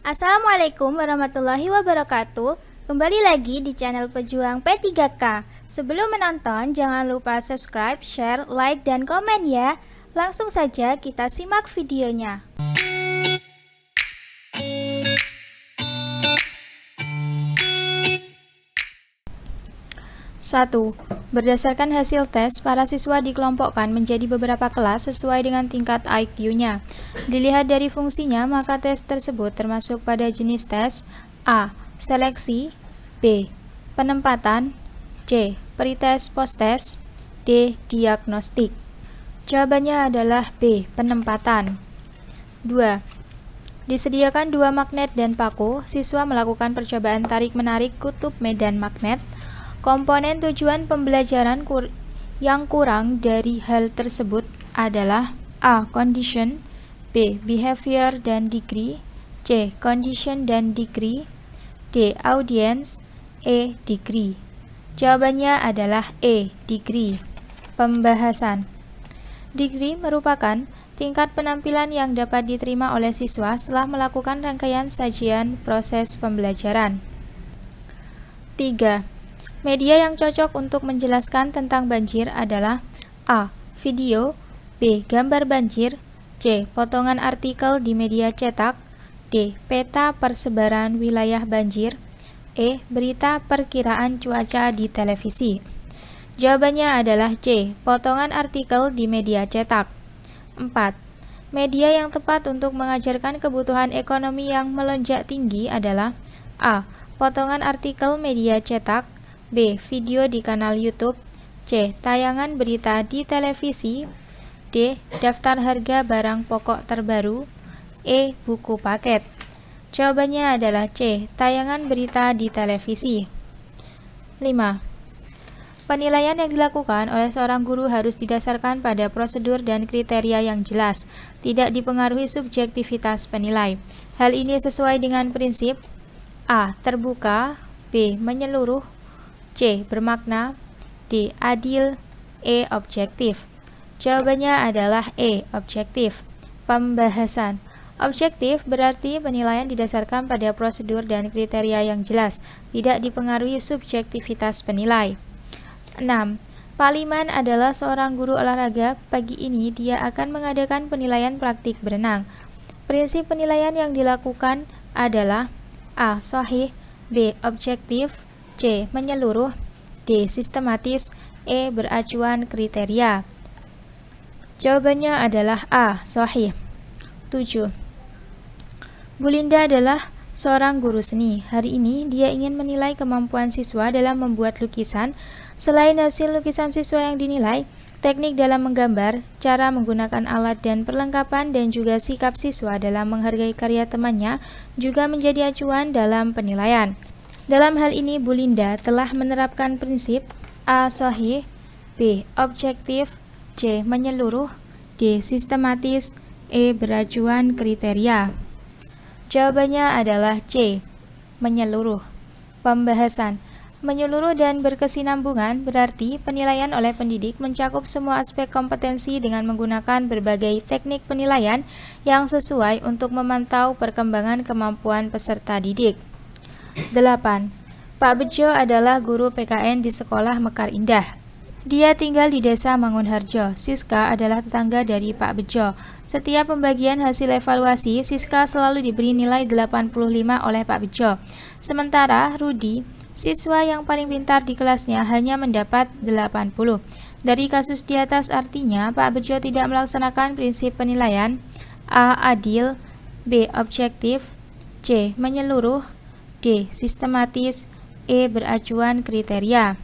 Assalamualaikum warahmatullahi wabarakatuh. Kembali lagi di channel Pejuang P3K. Sebelum menonton, jangan lupa subscribe, share, like, dan komen ya. Langsung saja kita simak videonya. 1. Berdasarkan hasil tes, para siswa dikelompokkan menjadi beberapa kelas sesuai dengan tingkat IQ-nya. Dilihat dari fungsinya, maka tes tersebut termasuk pada jenis tes A. Seleksi, B. Penempatan, C. Pretest posttest, D. Diagnostik. Jawabannya adalah B. Penempatan. 2. Disediakan 2 magnet dan paku, siswa melakukan percobaan tarik-menarik kutub medan magnet. Komponen tujuan pembelajaran yang kurang dari hal tersebut adalah A. Condition, B. Behavior dan degree, C. Condition dan degree, D. Audience, E. Degree. Jawabannya adalah E. Degree. Pembahasan. Degree merupakan tingkat penampilan yang dapat diterima oleh siswa setelah melakukan rangkaian sajian proses pembelajaran. 3. Media yang cocok untuk menjelaskan tentang banjir adalah A. Video, B. Gambar banjir, C. Potongan artikel di media cetak, D. Peta persebaran wilayah banjir, E. Berita perkiraan cuaca di televisi. Jawabannya adalah C. Potongan artikel di media cetak. 4. Media yang tepat untuk mengajarkan kebutuhan ekonomi yang melonjak tinggi adalah A. Potongan artikel media cetak, B. Video di kanal YouTube, C. Tayangan berita di televisi, D. Daftar harga barang pokok terbaru, E. Buku paket. Jawabannya adalah C. Tayangan berita di televisi. 5. Penilaian yang dilakukan oleh seorang guru harus didasarkan pada prosedur dan kriteria yang jelas, tidak dipengaruhi subjektivitas penilai. Hal ini sesuai dengan prinsip A. Terbuka, B. Menyeluruh, C. Bermakna, D. Adil, E. Objektif. Jawabannya adalah E. Objektif. Pembahasan. Objektif berarti penilaian didasarkan pada prosedur dan kriteria yang jelas, tidak dipengaruhi subjektivitas penilai. 6. Pak Liman adalah seorang guru olahraga. Pagi ini dia akan mengadakan penilaian praktik berenang. Prinsip penilaian yang dilakukan adalah A. Sahih, B. Objektif, C. Menyeluruh, D. Sistematis, E. Beracuan kriteria. Jawabannya adalah A. Sahih. 7. Bu Linda adalah seorang guru seni. Hari ini dia ingin menilai kemampuan siswa dalam membuat lukisan. Selain hasil lukisan siswa yang dinilai, teknik dalam menggambar, cara menggunakan alat dan perlengkapan, dan juga sikap siswa dalam menghargai karya temannya juga menjadi acuan dalam penilaian. Dalam hal ini, Bu Linda telah menerapkan prinsip A. Sahih, B. Objektif, C. Menyeluruh, D. Sistematis, E. Beracuan kriteria. Jawabannya adalah C. Menyeluruh. Pembahasan. Menyeluruh dan berkesinambungan berarti penilaian oleh pendidik mencakup semua aspek kompetensi dengan menggunakan berbagai teknik penilaian yang sesuai untuk memantau perkembangan kemampuan peserta didik. 8. Pak Bejo adalah guru PKN di sekolah Mekar Indah. Dia tinggal di desa Mangunharjo. Siska adalah tetangga dari Pak Bejo. Setiap pembagian hasil evaluasi, Siska selalu diberi nilai 85 oleh Pak Bejo. Sementara Rudi, siswa yang paling pintar di kelasnya, hanya mendapat 80. Dari kasus di atas artinya, Pak Bejo tidak melaksanakan prinsip penilaian A. Adil, B. Objektif, C. Menyeluruh, D. Sistematis, E. Beracuan kriteria.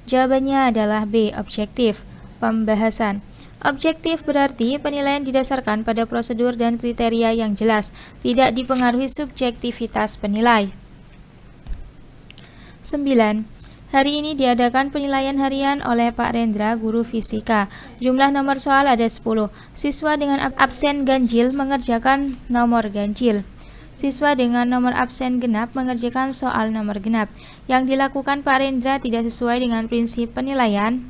Jawabannya adalah B. Objektif. Pembahasan. Objektif berarti penilaian didasarkan pada prosedur dan kriteria yang jelas, tidak dipengaruhi subjektivitas penilai. 9. Hari ini diadakan penilaian harian oleh Pak Rendra, guru fisika. Jumlah nomor soal ada 10. Siswa dengan absen ganjil mengerjakan nomor ganjil. Siswa dengan nomor absen genap mengerjakan soal nomor genap. Yang dilakukan Pak Rendra tidak sesuai dengan prinsip penilaian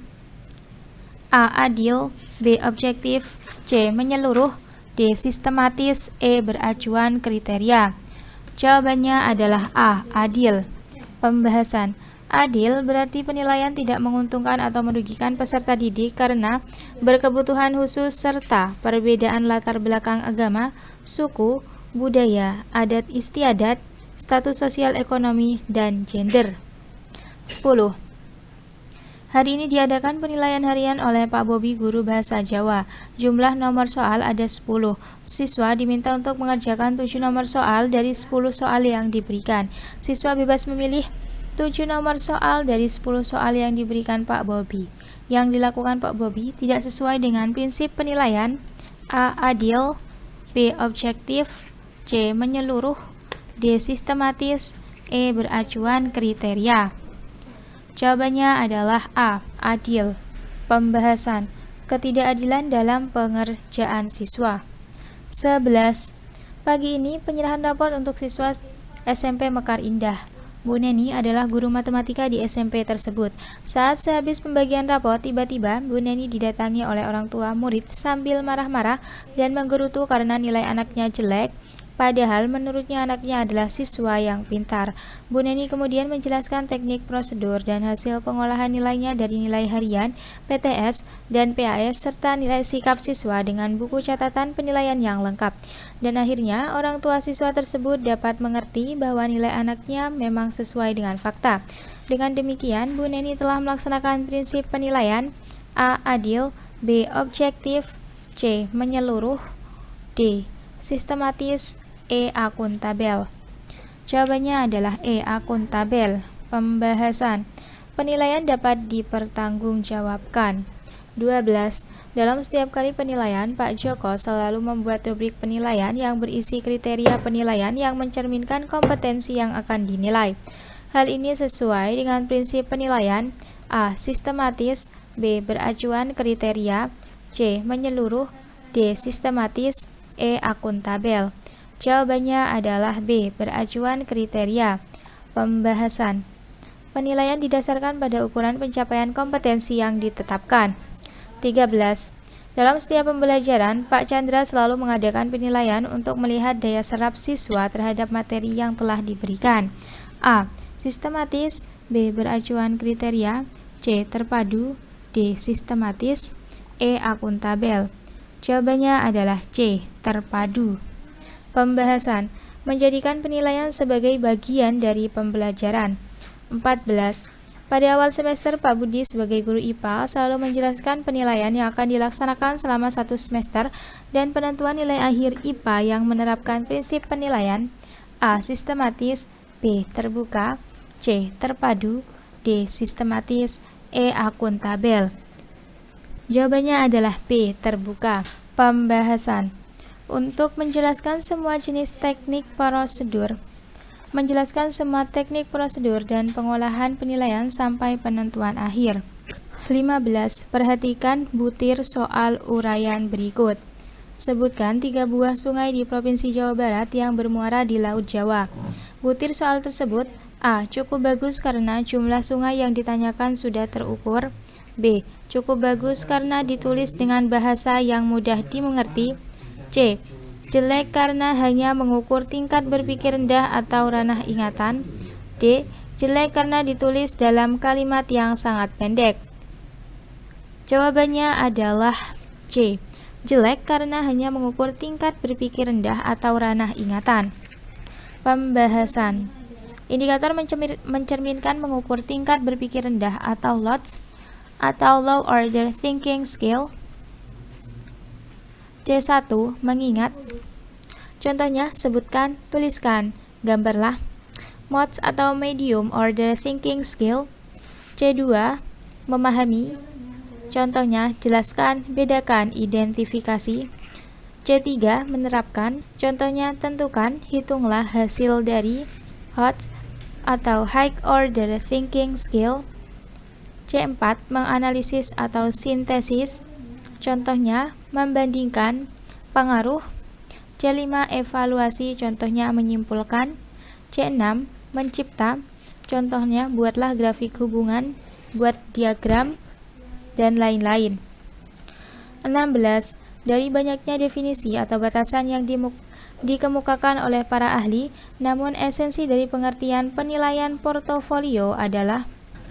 A. Adil, B. Objektif, C. Menyeluruh, D. Sistematis, E. Beracuan kriteria. Jawabannya adalah A. Adil. Pembahasan. Adil berarti penilaian tidak menguntungkan atau merugikan peserta didik karena berkebutuhan khusus serta perbedaan latar belakang agama, suku, budaya, adat istiadat, status sosial ekonomi, dan gender. 10. Hari ini diadakan penilaian harian oleh Pak Bobi, guru bahasa Jawa. Jumlah nomor soal ada 10. Siswa diminta untuk mengerjakan 7 nomor soal dari 10 soal yang diberikan. Siswa bebas memilih 7 nomor soal dari 10 soal yang diberikan Pak Bobi. Yang dilakukan Pak Bobi tidak sesuai dengan prinsip penilaian: A. Adil, B. Objektif, C. Menyeluruh, D. Sistematis, E. Beracuan kriteria. Jawabannya adalah A. Adil. Pembahasan. Ketidakadilan dalam pengerjaan siswa. 11. Pagi ini penyerahan rapot untuk siswa SMP Mekar Indah. Bu Neni adalah guru matematika di SMP tersebut. Saat sehabis pembagian rapot, tiba-tiba Bu Neni didatangi oleh orang tua murid sambil marah-marah dan menggerutu karena nilai anaknya jelek, padahal menurutnya anaknya adalah siswa yang pintar. Bu Neni kemudian menjelaskan teknik prosedur dan hasil pengolahan nilainya dari nilai harian, PTS, dan PAS serta nilai sikap siswa dengan buku catatan penilaian yang lengkap. Dan akhirnya orang tua siswa tersebut dapat mengerti bahwa nilai anaknya memang sesuai dengan fakta. Dengan demikian, Bu Neni telah melaksanakan prinsip penilaian: A. Adil, B. Objektif, C. Menyeluruh, D. Sistematis, E. Akuntabel. Jawabannya adalah E. Akuntabel. Pembahasan. Penilaian dapat dipertanggungjawabkan. 12. Dalam setiap kali penilaian, Pak Joko selalu membuat rubrik penilaian yang berisi kriteria penilaian yang mencerminkan kompetensi yang akan dinilai. Hal ini sesuai dengan prinsip penilaian: A. Sistematis, B. Beracuan kriteria, C. Menyeluruh, D. Sistematis, E. Akuntabel. Jawabannya adalah B. Beracuan kriteria. Pembahasan. Penilaian didasarkan pada ukuran pencapaian kompetensi yang ditetapkan. 13. Dalam setiap pembelajaran, Pak Chandra selalu mengadakan penilaian untuk melihat daya serap siswa terhadap materi yang telah diberikan. A. Sistematis, B. Beracuan kriteria, C. Terpadu, D. Sistematis, E. Akuntabel. Jawabannya adalah C. Terpadu. Pembahasan. Menjadikan penilaian sebagai bagian dari pembelajaran. 14. Pada awal semester, Pak Budi sebagai guru IPA selalu menjelaskan penilaian yang akan dilaksanakan selama 1 semester dan penentuan nilai akhir IPA yang menerapkan prinsip penilaian: A. Sistematis, B. Terbuka, C. Terpadu, D. Sistematis, E. Akuntabel. Jawabannya adalah B. Terbuka. Pembahasan. Untuk menjelaskan semua jenis teknik prosedur, menjelaskan semua teknik prosedur dan pengolahan penilaian sampai penentuan akhir. 15. Perhatikan butir soal uraian berikut. Sebutkan 3 buah sungai di Provinsi Jawa Barat yang bermuara di Laut Jawa. Butir soal tersebut: A. Cukup bagus karena jumlah sungai yang ditanyakan sudah terukur. B. Cukup bagus karena ditulis dengan bahasa yang mudah dimengerti. C. Jelek karena hanya mengukur tingkat berpikir rendah atau ranah ingatan. D. Jelek karena ditulis dalam kalimat yang sangat pendek. Jawabannya adalah C. Jelek karena hanya mengukur tingkat berpikir rendah atau ranah ingatan. Pembahasan. Indikator mencerminkan mengukur tingkat berpikir rendah atau LOTS atau Low Order Thinking Skill. C1. Mengingat. Contohnya, sebutkan, tuliskan, gambarlah. MODS atau Medium Order Thinking Skill. C2. Memahami. Contohnya, jelaskan, bedakan, identifikasi. C3. Menerapkan. Contohnya, tentukan, hitunglah hasil dari. HOTS atau High Order Thinking Skill. C4. Menganalisis atau sintesis. Contohnya, membandingkan, pengaruh. C5. Evaluasi, contohnya menyimpulkan. C6. Mencipta, contohnya buatlah grafik hubungan, buat diagram, dan lain-lain. 16. Dari banyaknya definisi atau batasan yang dikemukakan oleh para ahli, namun esensi dari pengertian penilaian portofolio adalah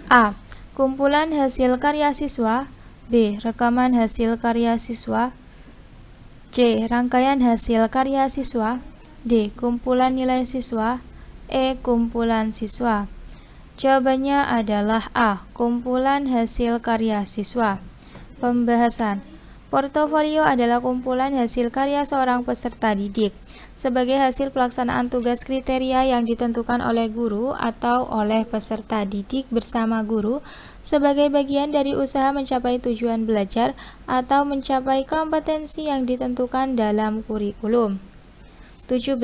A. Kumpulan hasil karya siswa, B. Rekaman hasil karya siswa, C. Rangkaian hasil karya siswa, D. Kumpulan nilai siswa, E. Kumpulan siswa. Jawabannya adalah A. Kumpulan hasil karya siswa. Pembahasan. Portofolio adalah kumpulan hasil karya seorang peserta didik sebagai hasil pelaksanaan tugas kriteria yang ditentukan oleh guru atau oleh peserta didik bersama guru sebagai bagian dari usaha mencapai tujuan belajar atau mencapai kompetensi yang ditentukan dalam kurikulum. 17.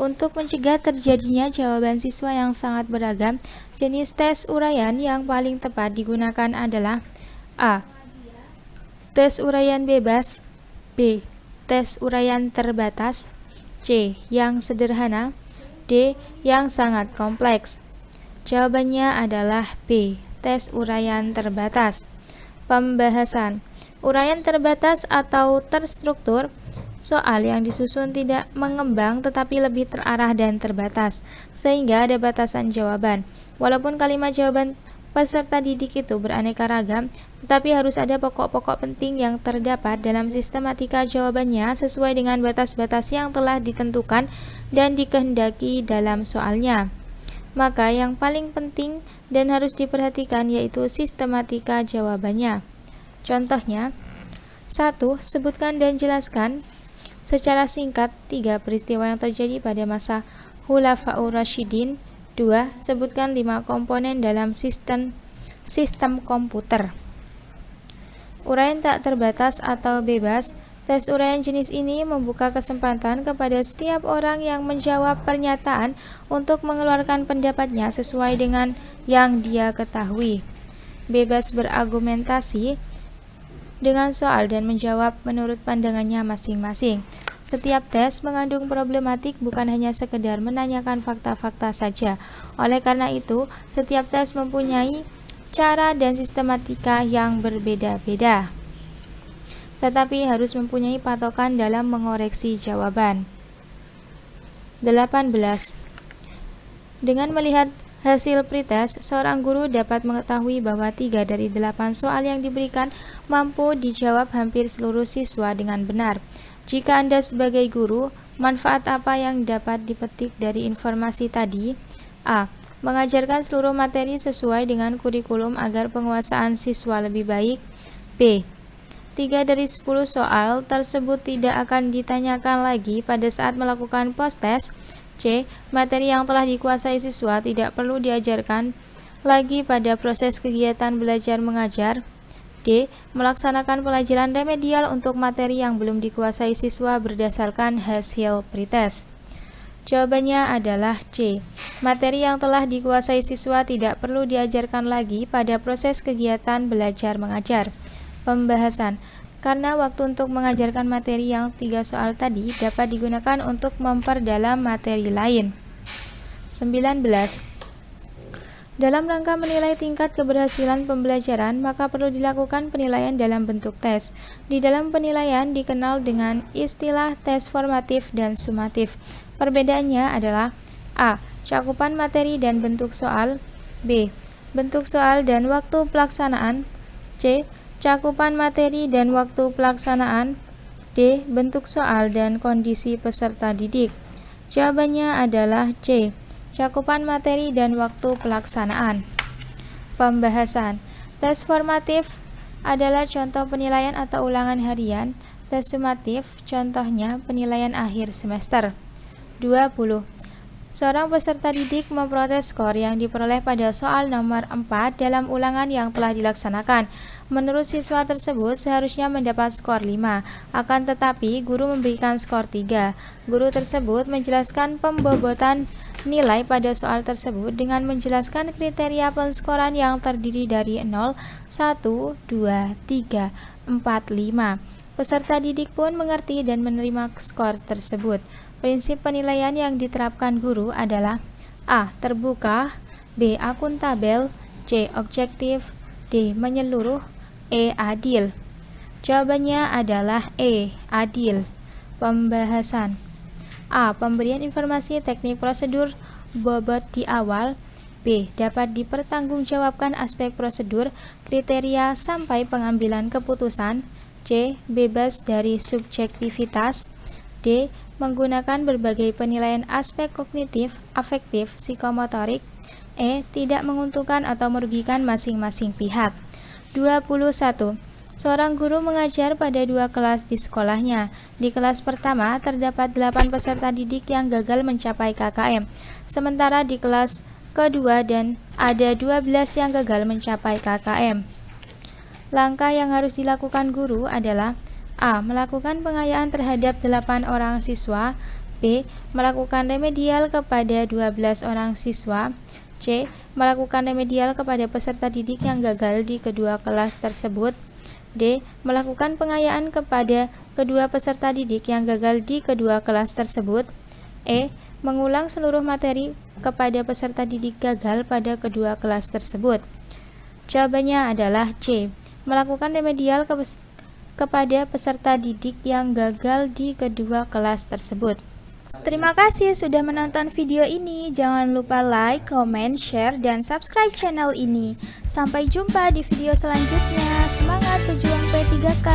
Untuk mencegah terjadinya jawaban siswa yang sangat beragam, jenis tes uraian yang paling tepat digunakan adalah A. Tes uraian bebas, B. Tes uraian terbatas, C. Yang sederhana, D. Yang sangat kompleks. Jawabannya adalah B. Tes uraian terbatas. Pembahasan. Uraian terbatas atau terstruktur, soal yang disusun tidak mengembang tetapi lebih terarah dan terbatas, sehingga ada batasan jawaban. Walaupun kalimat jawaban peserta didik itu beraneka ragam, tetapi harus ada pokok-pokok penting yang terdapat dalam sistematika jawabannya sesuai dengan batas-batas yang telah ditentukan dan dikehendaki dalam soalnya. Maka yang paling penting dan harus diperhatikan yaitu sistematika jawabannya. Contohnya, 1. Sebutkan dan jelaskan secara singkat 3 peristiwa yang terjadi pada masa Khulafaur Rasyidin. 2. Sebutkan 5 komponen dalam sistem komputer. Uraian tak terbatas atau bebas. Tes uraian jenis ini membuka kesempatan kepada setiap orang yang menjawab pernyataan untuk mengeluarkan pendapatnya sesuai dengan yang dia ketahui. Bebas berargumentasi dengan soal dan menjawab menurut pandangannya masing-masing. Setiap tes mengandung problematik, bukan hanya sekedar menanyakan fakta-fakta saja. Oleh karena itu, setiap tes mempunyai cara dan sistematika yang berbeda-beda, tetapi harus mempunyai patokan dalam mengoreksi jawaban. 18. Dengan melihat hasil pretest, seorang guru dapat mengetahui bahwa 3 dari 8 soal yang diberikan mampu dijawab hampir seluruh siswa dengan benar. Jika Anda sebagai guru, manfaat apa yang dapat dipetik dari informasi tadi? A. Mengajarkan seluruh materi sesuai dengan kurikulum agar penguasaan siswa lebih baik. B. 3 dari 10 soal tersebut tidak akan ditanyakan lagi pada saat melakukan post-test. C. Materi yang telah dikuasai siswa tidak perlu diajarkan lagi pada proses kegiatan belajar mengajar. D. Melaksanakan pelajaran remedial untuk materi yang belum dikuasai siswa berdasarkan hasil pretest. Jawabannya adalah C. Materi yang telah dikuasai siswa tidak perlu diajarkan lagi pada proses kegiatan belajar mengajar. Pembahasan. Karena waktu untuk mengajarkan materi yang 3 soal tadi dapat digunakan untuk memperdalam materi lain. 19. Dalam rangka menilai tingkat keberhasilan pembelajaran, maka perlu dilakukan penilaian dalam bentuk tes. Di dalam penilaian dikenal dengan istilah tes formatif dan sumatif. Perbedaannya adalah A. Cakupan materi dan bentuk soal, B. Bentuk soal dan waktu pelaksanaan, C. Cakupan materi dan waktu pelaksanaan, D. Bentuk soal dan kondisi peserta didik. Jawabannya adalah C. Cakupan materi dan waktu pelaksanaan. Pembahasan. Tes formatif adalah contoh penilaian atau ulangan harian. Tes sumatif contohnya penilaian akhir semester. 20. Seorang peserta didik memprotes skor yang diperoleh pada soal nomor 4 dalam ulangan yang telah dilaksanakan. Menurut siswa tersebut seharusnya mendapat skor 5, akan tetapi guru memberikan skor 3. Guru tersebut menjelaskan pembobotan nilai pada soal tersebut dengan menjelaskan kriteria penskoran yang terdiri dari 0, 1, 2, 3, 4, 5. Peserta didik pun mengerti dan menerima skor tersebut. Prinsip penilaian yang diterapkan guru adalah A. Terbuka, B. Akuntabel, C. Objektif, D. Menyeluruh, E. Adil. Jawabannya adalah E. Adil. Pembahasan. A. Pemberian informasi teknik prosedur bobot di awal. B. Dapat dipertanggungjawabkan aspek prosedur, kriteria, sampai pengambilan keputusan. C. Bebas dari subjektivitas. D. Menggunakan berbagai penilaian aspek kognitif, afektif, psikomotorik. E. Tidak menguntungkan atau merugikan masing-masing pihak. 21. Seorang guru mengajar pada 2 kelas di sekolahnya. Di kelas pertama terdapat 8 peserta didik yang gagal mencapai KKM, sementara di kelas kedua dan ada 12 yang gagal mencapai KKM. Langkah yang harus dilakukan guru adalah A. Melakukan pengayaan terhadap 8 orang siswa. B. Melakukan remedial kepada 12 orang siswa. C. Melakukan remedial kepada peserta didik yang gagal di kedua kelas tersebut. D. Melakukan pengayaan kepada kedua peserta didik yang gagal di kedua kelas tersebut. E. Mengulang seluruh materi kepada peserta didik gagal pada kedua kelas tersebut. Jawabannya adalah C. Melakukan remedial kepada peserta didik yang gagal di kedua kelas tersebut. Terima kasih sudah menonton video ini. Jangan lupa like, comment, share, dan subscribe channel ini. Sampai jumpa di video selanjutnya. Semangat pejuang P3K!